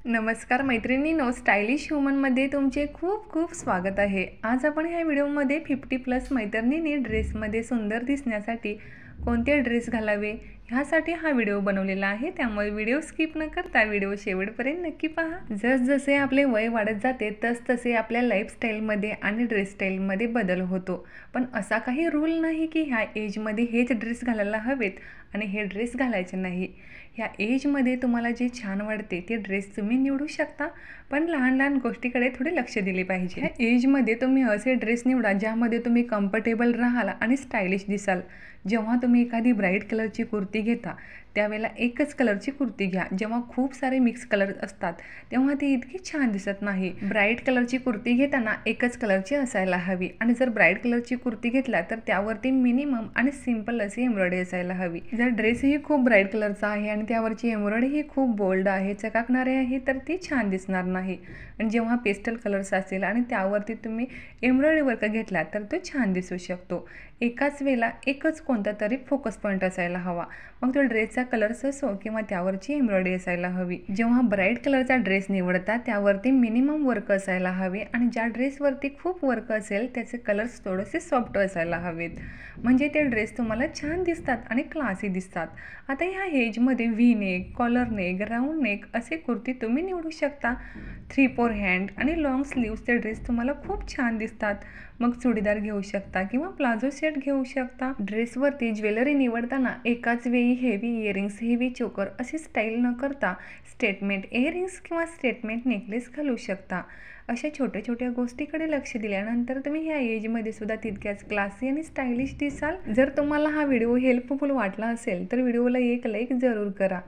नमस्कार मैत्रिणींनो, स्टायलिश ह्युमनमध्ये तुमचे खूप खूप स्वागत आहे। आज आपण ह्या व्हिडिओमध्ये 50+ मैत्रिणींनी ड्रेसमध्ये सुंदर दिसण्यासाठी कोणते ड्रेस घालावे ह्यासाठी हा व्हिडिओ बनवलेला आहे। त्यामुळे व्हिडिओ स्किप न करता व्हिडिओ शेवटपर्यंत नक्की पहा। जसजसे आपले वय वाढत जाते तसतसे आपल्या लाईफस्टाईलमध्ये आणि ड्रेस स्टाईलमध्ये बदल होतो। पण असा काही रूल नाही की ह्या एजमध्ये हेच ड्रेस घालायला हवेत आणि हे ड्रेस घालायचे नाही। ह्या एजमध्ये तुम्हाला जे छान वाटते ते ड्रेस तुम्ही निवडू शकता, पण लहान लहान गोष्टीकडे थोडे लक्ष दिले पाहिजे। ह्या एजमध्ये तुम्ही असे ड्रेस निवडा ज्यामध्ये तुम्ही कम्फर्टेबल राहाल आणि स्टायलिश दिसाल। जेव्हा तुम्ही एखादी ब्राईट कलरची कुर्ती घेता त्यावेळेला एकच कलरची कुर्ती घ्या। जेव्हा खूप सारे मिक्स कलर असतात तेव्हा ती इतकी छान दिसत नाही। ब्राईट कलरची कुर्ती घेताना एकच कलरची असायला हवी आणि जर ब्राईट कलरची कुर्ती घेतला तर त्यावरती मिनिमम आणि सिंपल अशी एम्ब्रॉयडरी असायला हवी। जर ड्रेसही खूप ब्राईट कलरचा आहे आणि त्यावरची एम्ब्रॉयडरी ही खूप बोल्ड आहे, चकाकणारी आहे, तर ती छान दिसणार नाही। आणि जेव्हा पेस्टल कलर्स असेल आणि त्यावरती तुम्ही एम्ब्रॉयडरी वर्क घेतला तर तो छान दिसू शकतो। एकाच वेळेला एकच कोणता तरी फोकस पॉईंट असायला हवा, मग तो ड्रेसचा कलर्स असो किंवा त्यावरची एम्ब्रॉयडरी असायला हवी। जेव्हा ब्राईट कलरचा ड्रेस निवडता त्यावरती मिनिमम वर्क असायला हवे आणि ज्या ड्रेसवरती खूप वर्क असेल त्याचे कलर्स थोडेसे सॉफ्ट असायला हवेत, म्हणजे ते ड्रेस तुम्हाला छान दिसतात आणि क्लासी दिसतात। आता ह्या एजमध्ये V neck, collar neck, round neck असे कुर्ती तुम्ही निवडू शकता। 3/4 हँड आणि लॉंग स्लीव्सचे ड्रेस तुम्हाला खूप छान दिसतात। मग चुडीदार घेऊ शकता किंवा प्लाझो सेट घेऊ शकता। ड्रेसवरती ज्वेलरी निवडताना एकाच वेळी हेवी इयरिंग्स, हेवी चोकर अशी स्टाईल न करता स्टेटमेंट इयरिंग्स किंवा स्टेटमेंट नेकलेस घालू शकता। अशा छोट्या छोट्या गोष्टीकडे लक्ष दिल्यानंतर तुम्ही ह्या एजमध्ये सुद्धा तितक्याच क्लासी आणि स्टायलिश दिसाल। जर तुम्हाला हा व्हिडिओ हेल्पफुल वाटला असेल तर व्हिडिओला एक लाईक जरूर करा।